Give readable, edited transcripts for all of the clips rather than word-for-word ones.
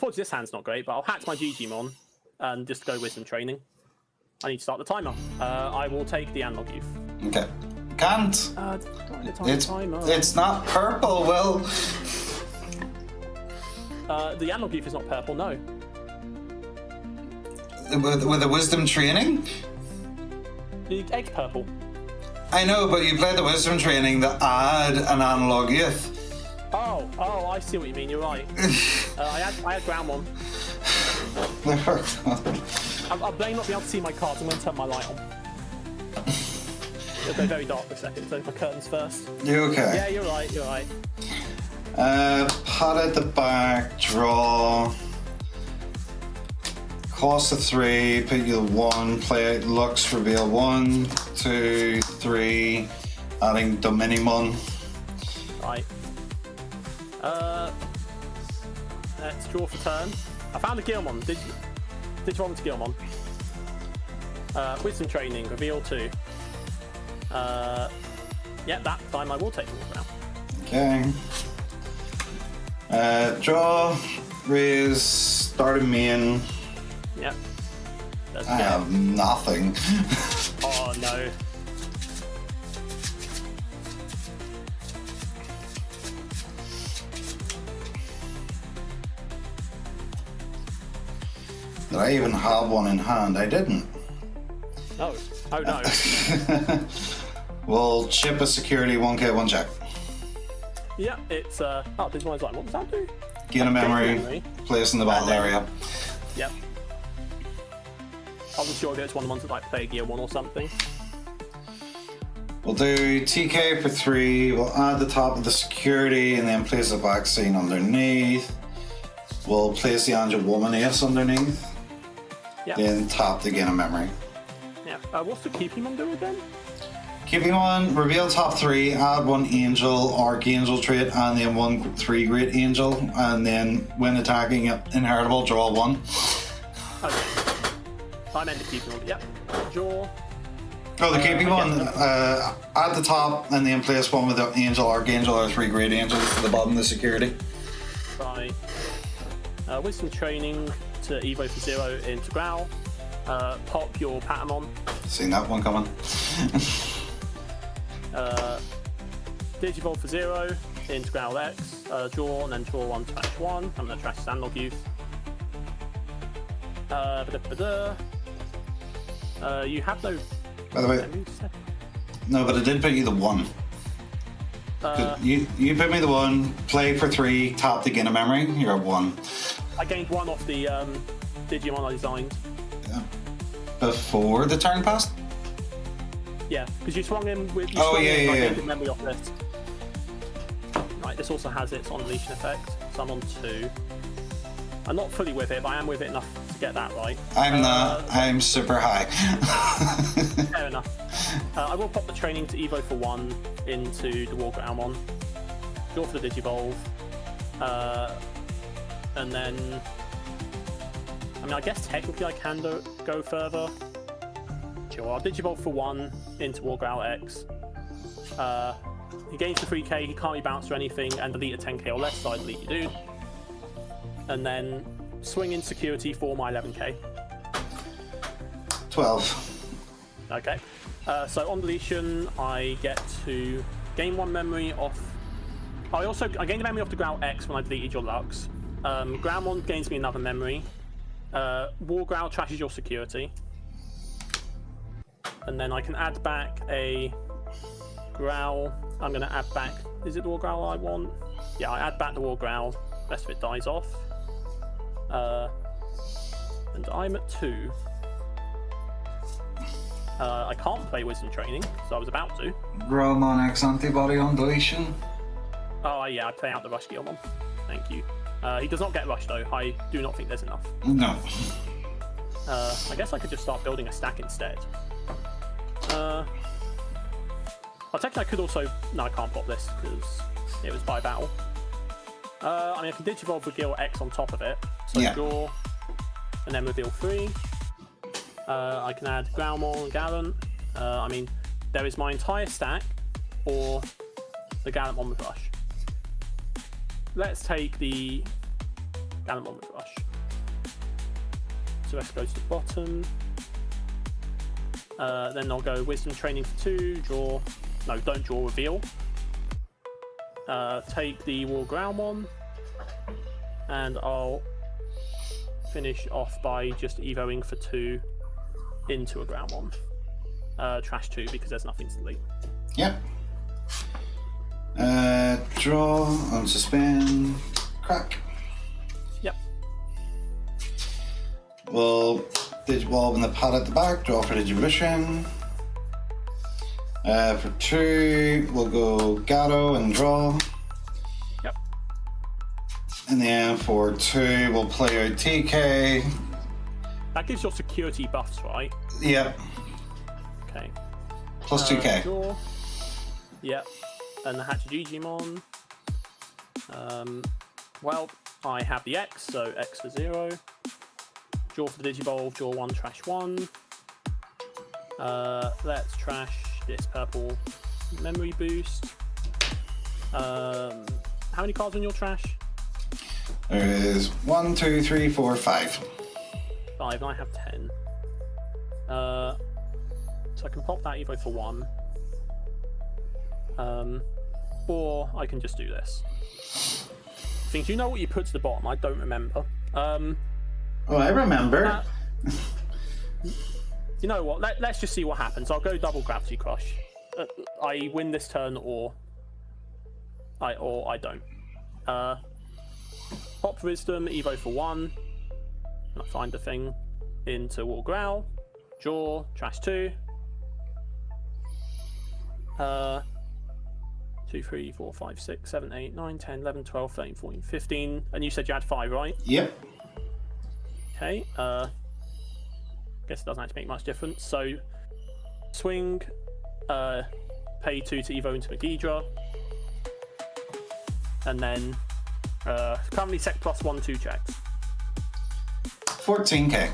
Unfortunately, this hand's not great, but I'll hack my GGmon and just go Wisdom Training. I need to start the timer. I will take the Analog Youth. Okay. Can't. It's not purple, Will. The Analog Youth is not purple, no. With a Wisdom Training? The egg's purple. I know, but you played the Wisdom Training that add an Analog Youth. Oh, I see what you mean. You're right. I had Groundmon. I blame not being able to see my cards. I'm going to turn my light on. It'll go very dark for a second, so my curtains first. You okay? Yeah, you're right. You're right. Pot at the back, draw. Cost of 3, put you the 1, play it, Lux, reveal 1, 2, 3, adding Dominimon. Right. Let's draw for turn. I found a Gilmon. Did you want me to Gilmon? Wisdom Training, reveal 2. Yeah, that time I will take the walk around. Okay. Draw, raise, start a main. Yep. I have nothing. Oh no. Did I even have one in hand? I didn't. Oh. Oh no. We'll chip a security 1k 1 check. Yeah, it's oh, this one's like, what does that do? Gain a memory, place in the battle area. Yep. I wasn't sure if it's one of the ones that like play Gear 1 or something. We'll do TK for 3, we'll add the top of the security and then place a vaccine underneath. We'll place the Angel Woman Ace underneath. Yep. Then tap to gain a memory. Yeah. What's the Keepymon do again? Keepymon, reveal top 3, add 1 Angel, Archangel trait, and then 1 3 Great Angel, and then when attacking inheritable, draw 1. Okay. I meant the Keepymon. Yep. Draw. Oh, the Keepymon, at the top, and then place 1 with the Angel, Archangel, or 3 Great Angels at the bottom of the security. Right. Wisdom Training to Evo for 0 into Growl. Pop your Patamon. Seen that one coming. Digivolve for 0 into Growl X. Draw and then draw 1 to trash 1. I'm going to trash Sandlog Youth. You have no. By the way, no, but I did put you the 1. You put me the 1, play for 3, tap to gain a memory, you're at 1. I gained 1 off the Digimon I designed. Yeah. Before the turn passed? Yeah, because you swung him with. Yeah. Memory off this. Right, this also has its unleashing effect, so I'm on 2. I'm not fully with it, but I am with it enough to get that right. I'm not. I'm super high. Fair enough. I will pop the training to Evo for 1 into the Walker Almon. Draw for the Digivolve. And then... I mean, I guess technically I can go further. Sure, I'll Digivolve for 1 into Wargrowl X. He gains the 3k, he can't be bounced or anything, and delete a 10k or less, so I delete you dude. And then swing in security for my 11k. 12. Okay. So on deletion, I get to gain 1 memory off. I gained a memory off the Growl X when I deleted your Lux. Growlmon gains me another memory. Wargrowl trashes your security. And then I can add back a Growl. I'm going to add back. Is it the Wargrowl I want? Yeah, I add back the Wargrowl. Rest of it dies off. And I'm at 2. I can't play Wisdom Training, so I was about to. Growlmon X antibody on deletion. Oh yeah, I play out the Rush Gilmon. Thank you. He does not get Rush though. I do not think there's enough. No. I guess I could just start building a stack instead. Well, technically I could also... No, I can't pop this because it was by battle. I mean, I can Digivolve with Gil X on top of it. So yeah. Draw, and then reveal 3. I can add Growlmon and Gallant. I mean, there is my entire stack, or the Gallantmon with Rush. Let's take the Gallimon with Rush. So X goes to the bottom. Then I'll go Wisdom Training for 2, draw. No, don't draw, reveal. Take the War Growlmon. And I'll finish off by just evoing for 2 into a Growlmon. Trash 2 because there's nothing to delete. Yep. Draw, unsuspend, crack. Yep. We'll Digivolve in the pad at the back, draw for Digivolution. For 2, we'll go Gatto and draw. Yep. And then for 2, we'll play out TK. That gives your security buffs, right? Yep. Okay. Plus 2k. Draw. Yep. And the Hatchigigimon. Well, I have the X, so X for 0. Draw for the Digivolve, draw 1, trash 1. Let's trash this purple memory boost. How many cards on your trash? There is 1, 2, 3, 4, 5. 5, and I have 10. So I can pop that Evo for 1. Or I can just do this. Things, you know what you put to the bottom? I don't remember. Oh, I remember. You know what? Let's just see what happens. I'll go double Gravity Crush. I win this turn, or I don't. Pop Wisdom, Evo for 1. And I find the thing into War Growl. Draw, trash 2. 2, 3, 4, 5, 6, 7, 8, 9, 10, 11, 12, 13, 14, 15. And you said you had 5, right? Yep. Okay. Guess it doesn't actually make much difference. So, swing, pay 2 to Evo into Megedra. And then, currently sec plus 1, 2 checks. 14k.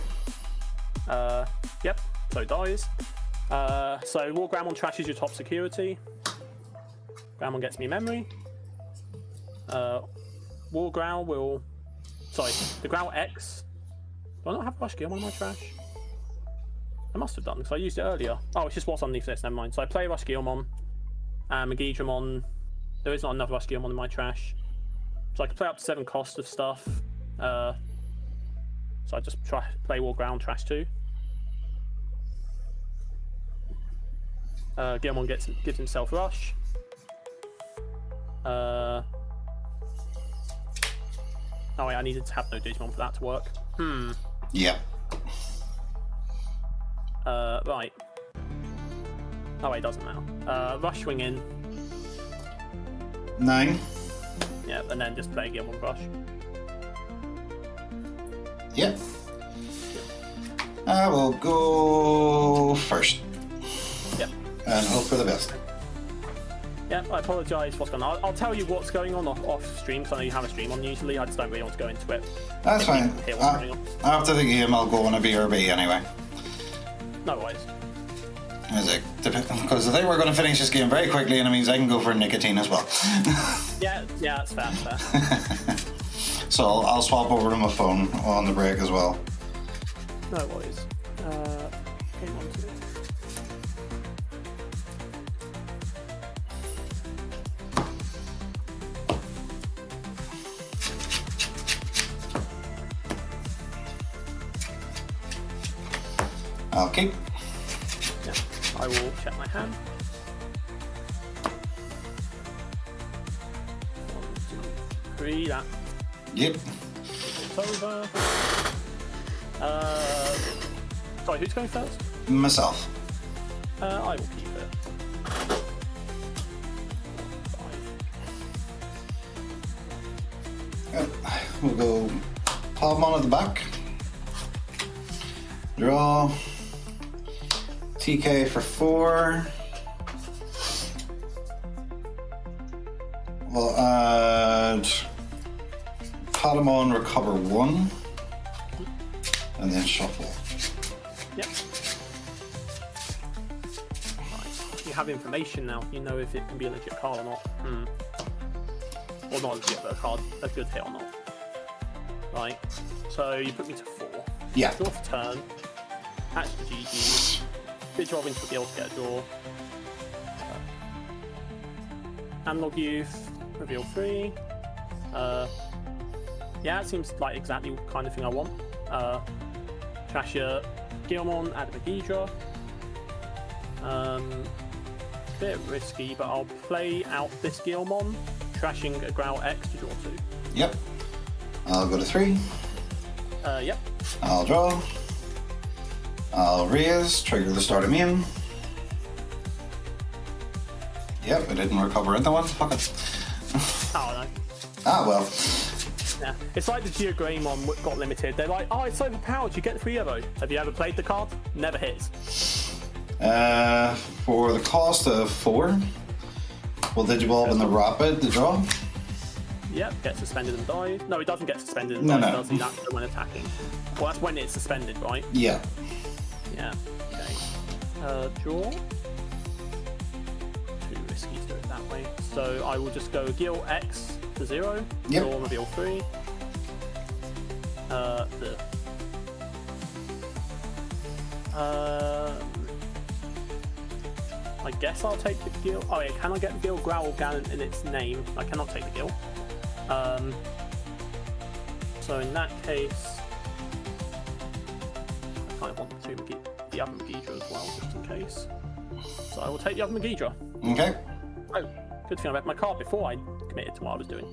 Yep, so it dies. So War Growlmon trashes your top security. Growlmon gets me memory. War Growl will... Sorry, the Growl X. Do I not have Rush Guilmon on my trash? I must have done, because I used it earlier. Oh, it's just what's underneath this, never mind. So I play Rush Guilmon, and Megedramon. There is not another Rush Guilmon in my trash. So I can play up to 7 cost of stuff. So I just play War Growl trash 2. Guilmon gives himself Rush. Oh wait, I needed to have no Digimon for that to work. Yep. Right. Oh wait, it doesn't now. Rush swing in. 9. Yeah, and then just play Guilmon Rush. Yep. I will go first. Yep. And hope for the best. Yeah, I apologise for what's going on. I'll tell you what's going on off stream, because I know you have a stream on usually. I just don't really want to go into it. That's fine. Hear what's going on. After the game, I'll go on a BRB anyway. No worries. Because they were going to finish this game very quickly, and it means I can go for nicotine as well. Yeah, that's fair, fair. So I'll swap over to my phone on the break as well. No worries. Game on to it. I'll keep. Yeah, I will check my hand. 1, 2, 3, that. Yep. It's over. Sorry, who's going first? Myself. I will keep it. 5. Yep. We'll go Palmon at the back. Draw. TK for 4. We'll add Patamon, recover 1. And then shuffle. Yep. Right. You have information now. You know if it can be a legit card or not. Or not legit, but a card, a good hit or not. Right. So you put me to 4. Yeah. Draw for turn. Hatch the GG. Digivolve into the guild to get a draw. Analog Youth. Reveal 3. Yeah, it seems like exactly the kind of thing I want. Trash your Guilmon, add a Megedra. Bit risky, but I'll play out this Guilmon, trashing a Growl X to draw 2. Yep. I'll go to 3. Yep. I'll draw. I'll raise, trigger the start of main. Yep, I didn't recover into one. Fuck it. Oh no. Ah, well. Yeah. It's like the Geogreymon got limited. They're like, oh, it's overpowered, you get 3 of those. Have you ever played the card? Never hits. For the cost of 4, will Digivolve in the Rapid to draw? Yep, get suspended and dies. No, it doesn't get suspended and No, dies, no. does he? That's when attacking. Well, that's when it's suspended, right? Yeah. Yeah. Okay. Draw. Too risky to do it that way. So I will just go Gil X to 0. Yep. Draw reveal 3. I guess I'll take the Gil. Oh yeah, can I get the Gil Growl Gun in its name? I cannot take the Gil. So in that case, I kind of want the other Megedra as well, just in case. So I will take the other Megedra. Okay. Oh, good thing I read my card before I committed to what I was doing.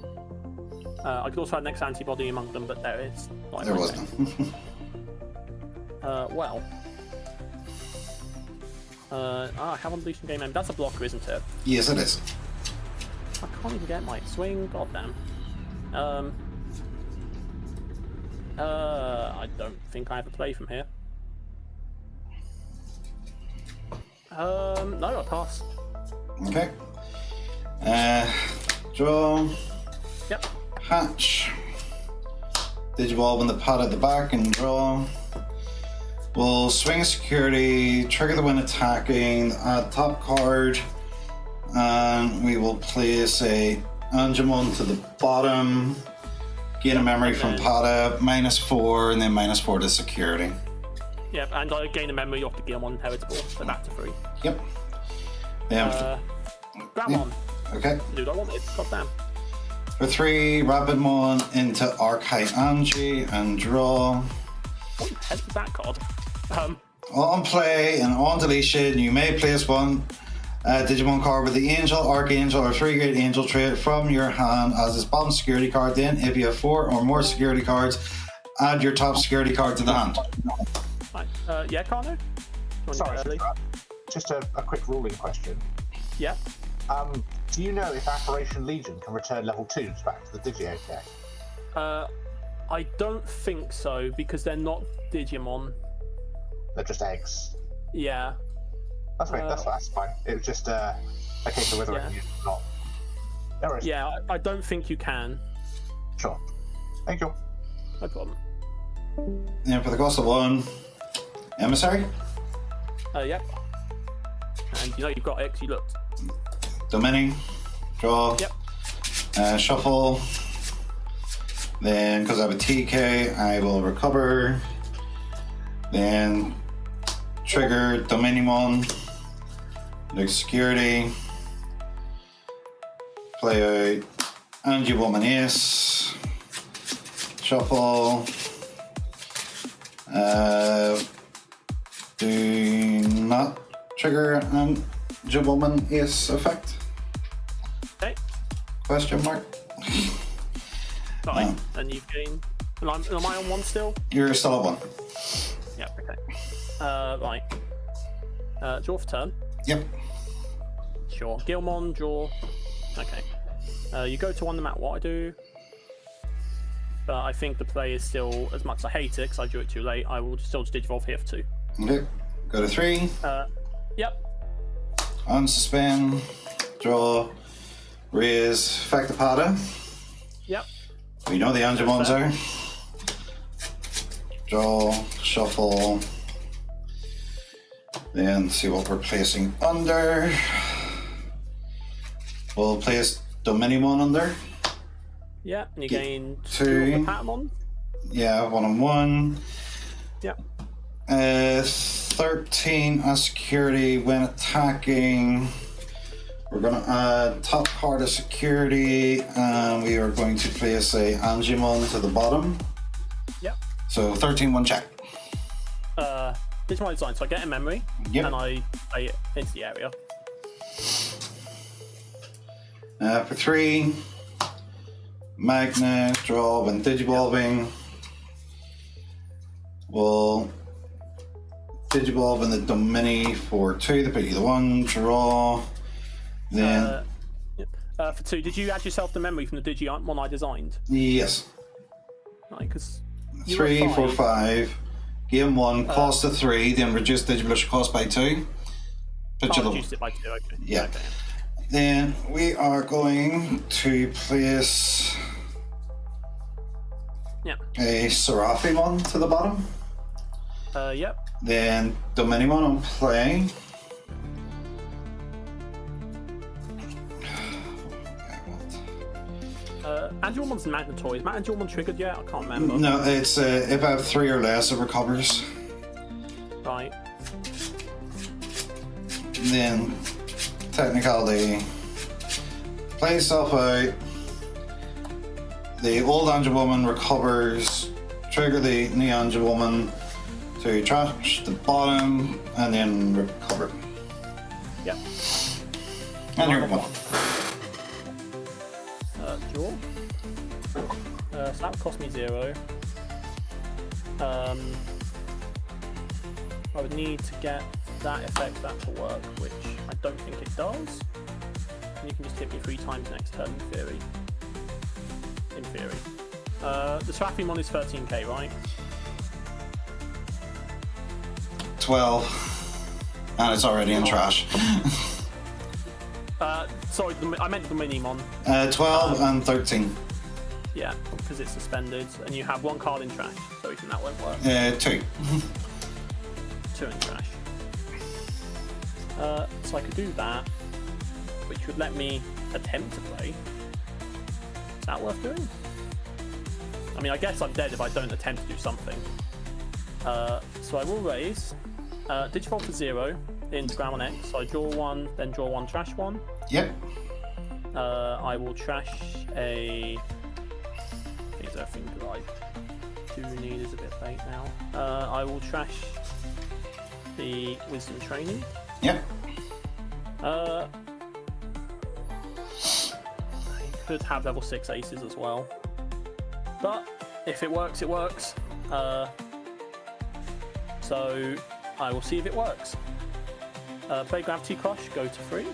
I could also have next antibody among them, but there is. Like There was none. Well. I have Unleashing Game End. That's a blocker, isn't it? Yes, it is. I can't even get my swing. Goddamn. I don't think I have a play from here. No, I pass. Okay. Draw. Yep. Hatch. Digivolve in the pad at the back and draw. We'll swing a security, trigger the when attacking, add top card, and we will place a Angemon to the bottom, gain a memory from Pada, -4, and then -4 to security. Yep, and I gain a memory off the Guilmon Heritable, so back to 3. Yep. Then Gramon. okay. Dude, I want it. Goddamn. For 3, Rapidmon into Archite Angie and draw. What the heck is that card? On play and on deletion, you may place one Digimon card with the Angel, Archangel, or 3 Great Angel trait from your hand as its bottom security card. Then, if you have 4 or more security cards, add your top security card to the hand. Right. Yeah, Carno? Sorry, just a quick ruling question. Yeah. Do you know if Apparition Legion can return level 2s back to the Digio deck? I don't think so, because they're not Digimon. They're just eggs. Yeah. That's fine. That's fine. It was just a case of whether I can use it or not. No worries. Yeah, I don't think you can. Sure. Thank you. No problem. And for the cost of 1, Emissary. Yep. And you know you've got X, you looked. Domini. Draw. Yep. Shuffle. Then, because I have a TK, I will recover. Then, trigger Dominimon. Like security. Play out Angie Woman Ace. Shuffle. Do not trigger Angie Woman Ace effect? Okay. Question mark. Fine. And you've gained. Am I on 1 still? You're still at 1. Yeah, okay. Right. Draw for turn. Yep. Sure. Guilmon, draw. Okay. You go to 1 no matter what I do. But I think the play is still, as much as I hate it because I drew it too late, I will still just Digivolve here for 2. Okay. Go to 3. Yep. Unsuspend. Draw. Raise. Effect the Pada. Yep. We know the Angemons are. Draw. Shuffle. Then see what we're placing under. We'll place Dominimon under. Yeah, and you gain 2. 2 of the Patamon. Yeah, 1-on-1. Yep. 13 as security when attacking. We're going to add top card of security, and we are going to place a Angemon to the bottom. Yep. So 13, one check. This is my design, so I get a memory, Yep. and I into the area. For 3, magnet, draw when digivolving. We'll digivolve in the Domini for 2, they put you the 1, draw. Then, For 2, did you add yourself the memory from the Digimon I designed? yes. Right, because 3, 4, 5. Game 1, cost of 3, then reduce Digivolution cost by 2. Reduced it by 2, okay. Yeah. Okay. Then we are going to place a Seraphimon to the bottom. Yep. Then Dominimon on play. Angelmon's mandatory. Is Angelmon triggered yet? I can't remember. No, it's if I have 3 or less, it recovers. Right. Then technicality, play yourself out. The old Angelwoman recovers. Trigger the new Angelwoman to trash the bottom and then recover. Yep. And you're one. Draw. So that would cost me 0. I would need to get that effect that to work, which I don't think it does. And you can just hit me 3 times next turn, in theory. In theory. The Seraphimon is 13k, right? 12. And it's already in trash. Sorry, I meant the Minimon. 12 and 13. Yeah, because it's suspended, and you have 1 card in trash, so even that won't work. 2. 2 in trash. So I could do that, which would let me attempt to play. Is that worth doing? I mean, I guess I'm dead if I don't attempt to do something. So I will raise. Digivolve for 0 into Ground 1X. So I draw 1, then draw 1, trash 1. Yep. I will trash a. I think everything that I do need is a bit late now. I will trash the Wisdom Training. Yep. I could have level 6 aces as well. But if it works, it works. So I will see if it works. Play Gravity Crush, go to 3.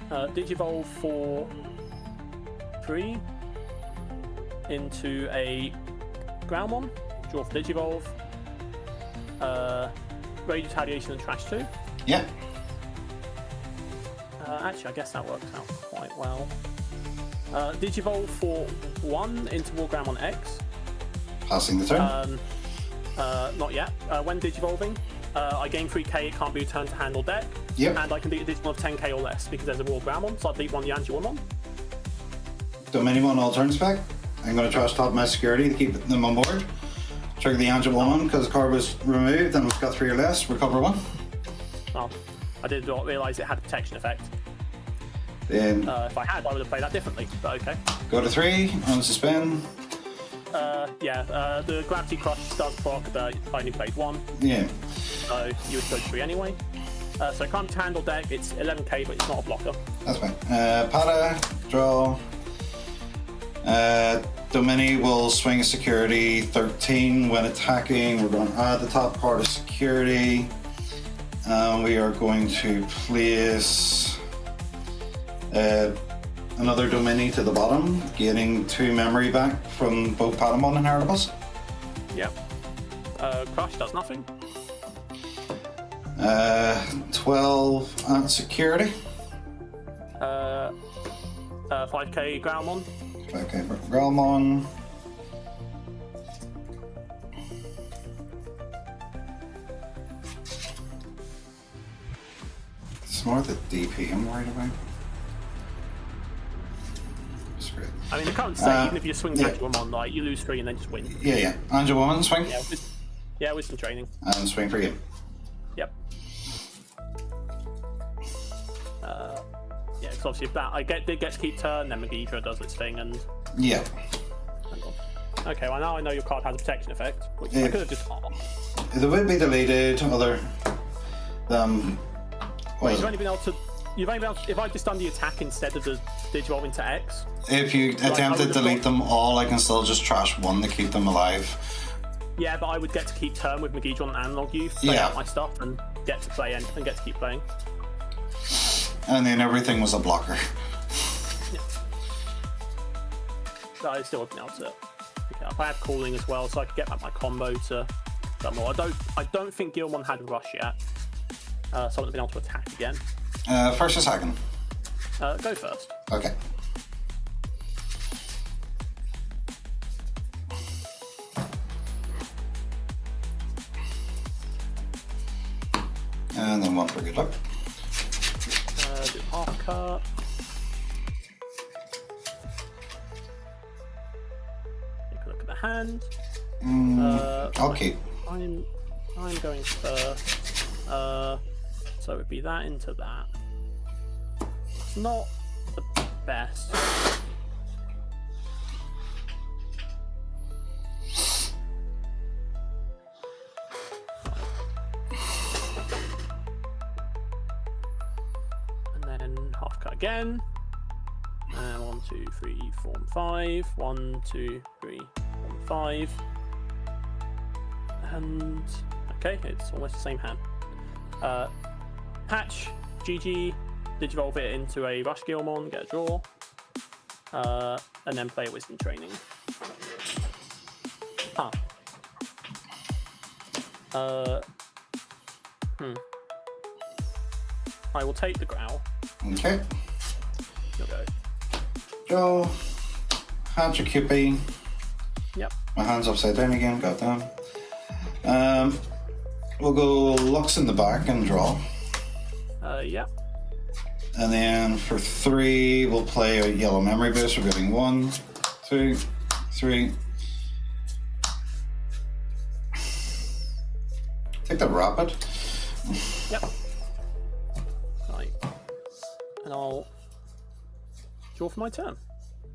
Digivolve for 3 into a Groundmon. Draw for Digivolve. Rage Retaliation and Trash 2. Yep. Actually, I guess that works out quite well. Digivolve for 1 into War Groundmon X. Passing the turn. Not yet. When digivolving, I gain 3k, it can't be returned to hand or deck. Yep. And I can beat a digital of 10k or less because there's a War Groundmon, so I beat 1 Angelmon. Dominimon all turn spec. I'm going to trash top my security to keep them on board. Trigger the Angelwoman because the card was removed and we've got 3 or less. Recover 1. Oh, I did not realise it had a protection effect. Then If I had, I would have played that differently, but okay. go to 3, unsuspend. The Gravity Crush does proc, but I only played 1, Yeah. so you would go to 3 anyway. So can't to handle deck, it's 11k, but it's not a blocker. That's fine. Pada, draw. Domini will swing a security 13 when attacking. We're going to add the top card of security. We are going to place another Domini to the bottom, gaining 2 memory back from both Patamon and Heribus. Yeah. Crush does nothing. 12 at security. 5k Groundmon. Okay, Grelmon. It's more the DP I'm worried about. That's great. I mean, the current state, even if you just swing Megedramon, like, you lose 3 and then just win. Yeah. Angel Woman, swing. Yeah, wisdom training. And swing for you. Yep. Yeah, because obviously if that, they get to keep turn, then Megedra does its thing, and... Yeah. Okay, well now I know your card has a protection effect, which I could have just... It would be deleted, other... Wait, you've only been able to... if I just done the attack instead of the Digivolve into X... If you attempt to delete them all, I can still just trash 1 to keep them alive. Yeah, but I would get to keep turn with Megedron and Analog Youth, play out my stuff, and get to play and get to keep playing. And then everything was a blocker. Yeah. So I still wouldn't be able to pick it up. I have Calling as well, so I could get back my combo to that more. I don't think Gilmon had Rush yet, so I wouldn't have been able to attack again. First or second? Go first. Okay. And then 1 for good luck. Do half cut. Take a look at the hand. I'll keep. I'm going first. So it would be that into that. It's not the best. Again. 1, 2, 3, 4, 5. 1, 2, 3, 4, 5. And okay, it's almost the same hand. Patch, GG, Digivolve it into a Rush Gilmon, get a draw, and then play a Wisdom Training. I will take the Growl. Okay. Okay. Draw. Hatch a Cupie. Yep. My hand's upside down again, got that. We'll go Lux in the back and draw. Yep. And then for 3, we'll play a Yellow Memory Boost. We're getting 1, 2, 3. Take the Rapid. Yep. Right. And I'll draw for my turn.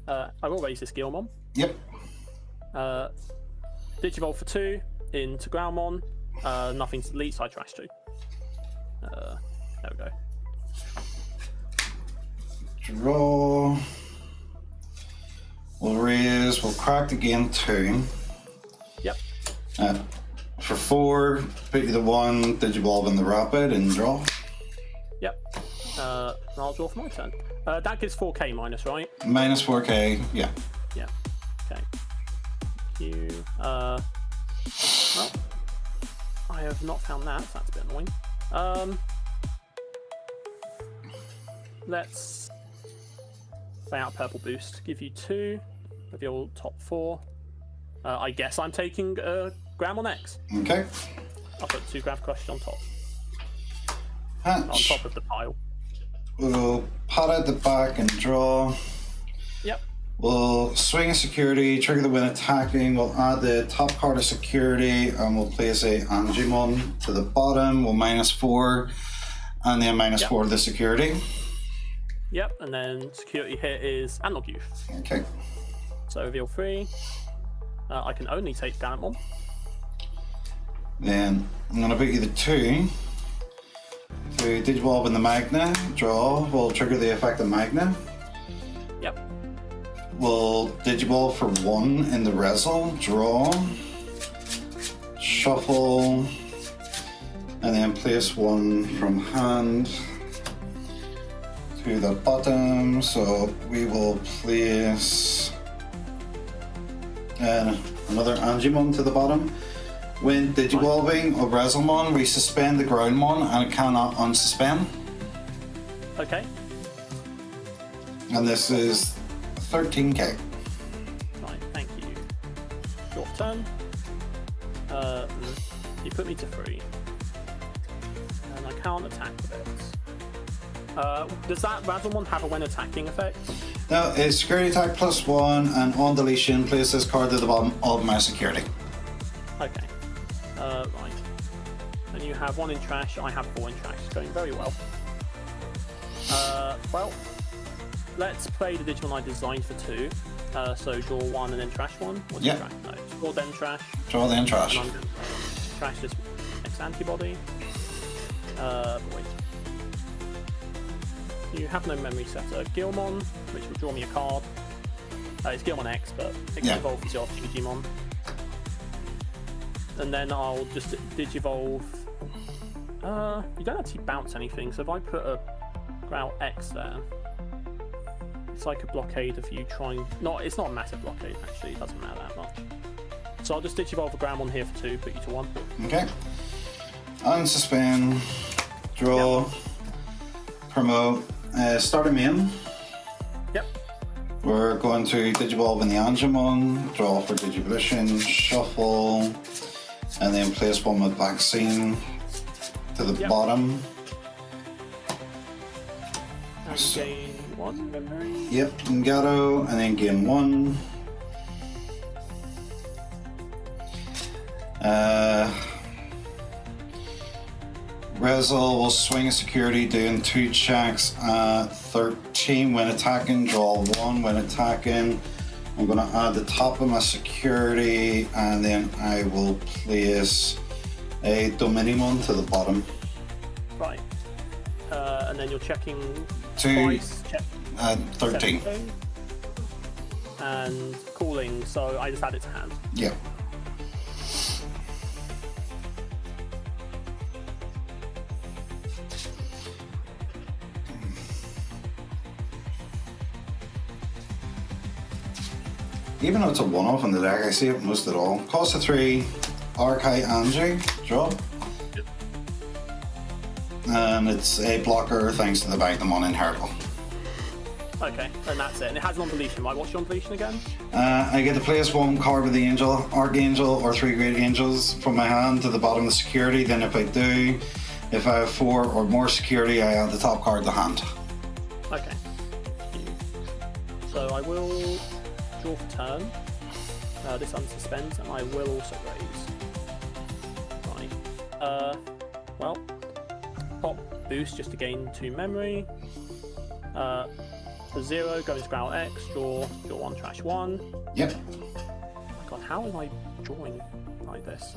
I will raise this Gilmon. Yep. Digivolve for 2 into Groundmon. Nothing to delete, so I trash 2. There we go. Draw. We'll raise. We'll crack the game 2. Yep. For 4, put you the 1, Digivolve in the Rapid and draw. Yep. And I'll draw for my turn. That gives 4k minus, right? Minus 4k, yeah. Yeah. Okay. Thank you. Well, I have not found that, so that's a bit annoying. Let's play out Purple Boost. Give you 2 of your top 4. I guess I'm taking Gram on X. Okay. I'll put 2 Grav Crush on top. Hatch. On top of the pile. We'll pat out the back and draw. Yep. We'll swing a security, trigger the win attacking. We'll add the top card of security and we'll place a Angemon to the bottom. We'll minus 4 and then minus 4 to the security. Yep, and then security hit is Analog Youth. Okay. So reveal 3. I can only take Ganamon. Then I'm going to put you the 2. To Digivolve in the Magna, draw. We'll trigger the effect of Magna. Yep. We'll Digivolve for 1 in the Rezzle, draw. Shuffle. And then place 1 from hand to the bottom. So we will place another Angemon to the bottom. When Digivolving a Rezzlemon, we suspend the Groundmon and it cannot unsuspend. Okay. And this is 13k. Right, thank you. Short turn. You put me to 3. And I can't attack with it. Does that Razzlemon have a when attacking effect? No, it's security attack +1, and on deletion, place this card at the bottom of my security. Okay. Right. And you have 1 in trash, I have 4 in trash. It's going very well. Well, let's play the Digimon I designed for 2. So draw 1 and then trash 1? Or Yeah. Trash? No, draw then trash. Draw then trash. And I'm gonna trash this X antibody. Wait. You have no memory setter. Gilmon, which will draw me a card. It's Gilmon X, but it can evolve into your Digimon. And then I'll just Digivolve. You don't actually bounce anything, so if I put a Growl X there, it's like a blockade of you trying. It's not a massive blockade actually. It doesn't matter that much. So I'll just Digivolve a Groundmon here for 2, put you to 1. Okay. Unsuspend. Draw. Yep. Promote. Start a main. Yep. We're going to Digivolve in the Angemon, draw for Digivolution, shuffle, and then place 1 with vaccine to the bottom. And gain 1 memory. Yep, Ngato, and then gain 1. Rezel will swing a security doing 2 checks at 13 when attacking, draw 1 when attacking. I'm going to add the top of my security, and then I will place a Dominimon to the bottom. Right. And then you're checking 2 twice. Check 13. 17. And calling, so I just add it to hand. Yep. Even though it's a one-off in the deck, I see it most at all. Cost of 3, Archai Anji, draw. Yep. And it's a blocker thanks to the Megedramon Inheritable. Okay, and that's it. And it has non-deletion, right? What's your non-deletion again? I get to place 1 card with the Angel, Archangel, or 3 Great Angels from my hand to the bottom of the security. Then if I do, if I have 4 or more security, I add the top card to the hand. Okay. So I will draw for turn. This unsuspends, and I will also raise. Right. Well, pop boost just to gain 2 memory. For 0, go into Growl X, draw 1, trash 1. Yep. Oh my god, how am I drawing like this?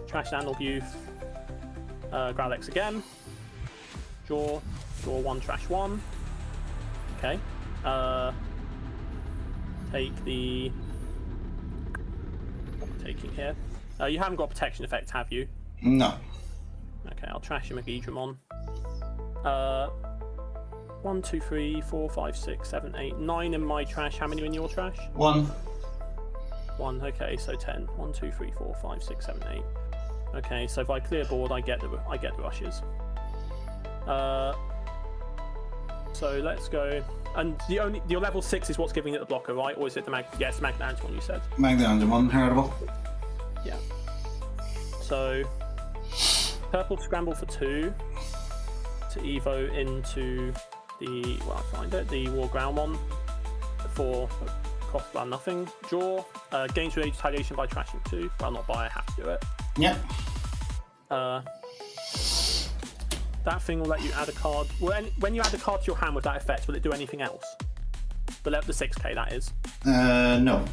Trash Analog Youth. Growl X again. Draw 1, trash 1. Okay. Take the. What am I taking here? You haven't got protection effect, have you? No. Okay, I'll trash your Megedramon. 1, 2, 3, 4, 5, 6, 7, 8, 9 in my trash. How many are in your trash? 1. 1. Okay, so 10. 1, 2, 3, 4, 5, 6, 7, 8. Okay, so if I clear board, I get the rushes. So let's go. And your level 6 is what's giving it the blocker, right? Or is it the it's the Magnet one you said? Megedramon Inheritable. Yeah. So purple scramble for 2 to evo into the the War Groundmon for cost about nothing. Draw gains related retaliation by trashing 2. Well, not by, I have to do it. Yep. That thing will let you add a card. When you add a card to your hand with that effect, will it do anything else? The 6k, that is. No.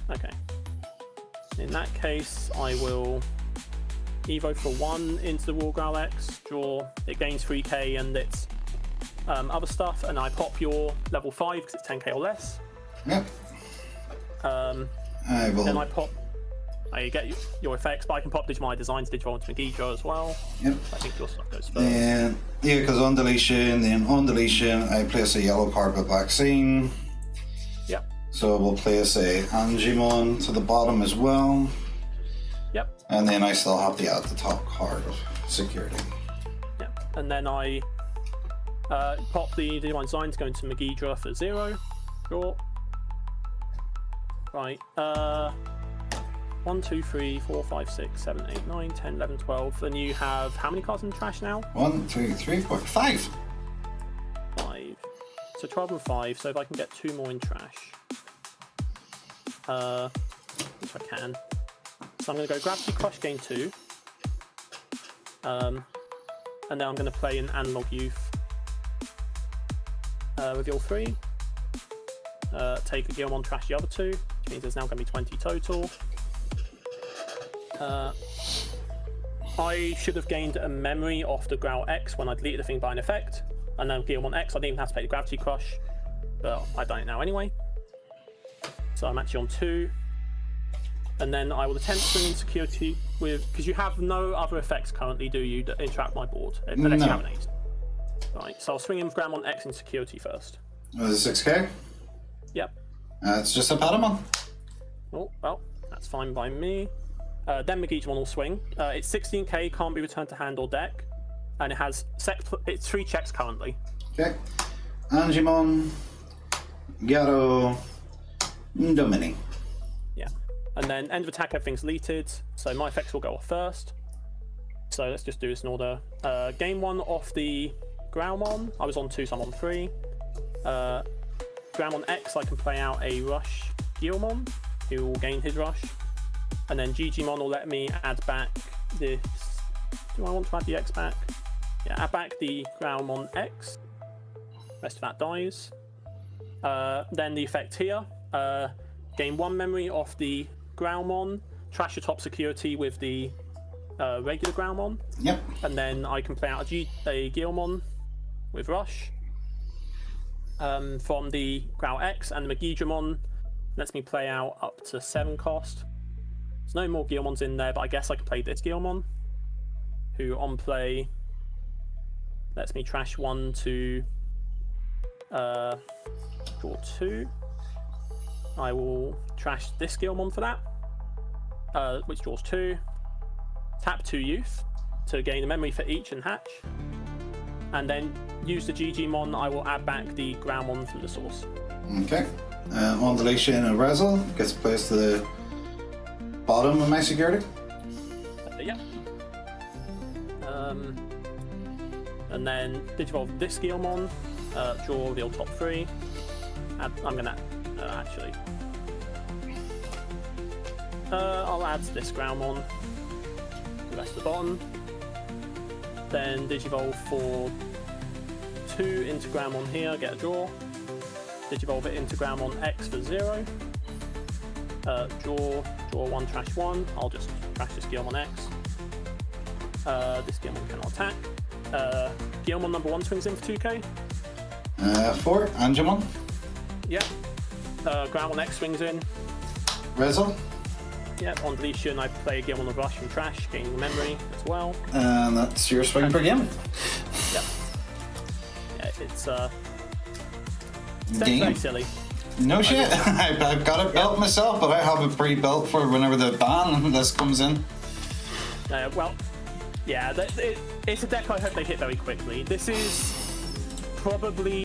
Okay. In that case, I will evo for 1 into the War Growl X. Draw. It gains 3k and its other stuff, and I pop your level 5 because it's 10k or less. Yep. I will. Then I pop. I get your effects, but I can pop Digimon Designs, Digivolve into Megedra as well. Yep. I think your stuff goes first. And yeah, because on deletion, I place a yellow card with vaccine. Yep. So we'll place a Angemon to the bottom as well. Yep. And then I still have to add the top card of security. Yep. And then I pop the Digimon Designs, go into Megedra for 0. Draw. Right. 1, 2, 3, 4, 5, 6, 7, 8, 9, 10, 11, 12. Then you have how many cards in the trash now? 1, 2, 3, 4, 5. 5. So 12 and 5, so if I can get 2 more in trash. Which I can. So I'm going to go Gravity Crush game 2. And then I'm going to play an Analog Youth. Reveal 3. Take a Guilmon, trash the other 2, which means there's now going to be 20 total. I should have gained a memory off the Growl X when I deleted the thing by an effect. And then Guilmon X, I didn't even have to play the Gravity Crush, but I've done it now anyway. So I'm actually on 2. And then I will attempt swinging security with, because you have no other effects currently, do you, that interact with my board? Unless you have an ace. Right, so I'll swing in with Groundmon X in security first. Was it 6k? Yep. It's just a Patamon. Oh, well, that's fine by me. Then Megedramon will swing. It's 16k, can't be returned to hand or deck. And it has it's 3 checks currently. Okay. Angemon, Gyaro, Domini. Yeah. And then end of attack, everything's deleted. So my effects will go off first. So let's just do this in order. Game 1 off the Growlmon. I was on 2, so I'm on 3. Growlmon X, I can play out a Rush Guilmon, who will gain his Rush. And then GGmon will let me add back this. Do I want to add the X back? Yeah, add back the Growlmon X. Rest of that dies. Then the effect here. Gain 1 memory off the Growlmon. Trash your top security with the regular Growlmon. Yep. And then I can play out a Guilmon with Rush. From the Growl X, and the Megedramon lets me play out up to 7 cost. There's no more Guilmons in there, but I guess I can play this Guilmon, who on play lets me trash 1 to draw 2. I will trash this Guilmon for that, which draws 2. Tap 2 Youth to gain a memory for each and hatch. And then use the GGmon, I will add back the Growlmon from the source. Okay. On deletion, a Razzle gets placed to the bottom of my security. Yeah. And then Digivolve this Guilmon, draw reveal top 3. I'm gonna actually. I'll add this Growlmon to the rest of the bottom. Then Digivolve for 2 into Growlmon here, get a draw. Digivolve it into Growlmon X for 0. Draw 1, trash 1. I'll just trash this Guilmon X. This Guilmon cannot attack. Guilmon number 1 swings in for 2k. 4, Angemon. Yeah. Growlmon X swings in. Razzle. Yeah, on deletion I play a Guilmon of Rush from trash, gaining memory as well. And that's your swing per game. Yeah. Yeah, it's very silly. No shit. I've got it built myself, but I have it pre-built for whenever the ban list comes in. Well, yeah, it's a deck I hope they hit very quickly. This is probably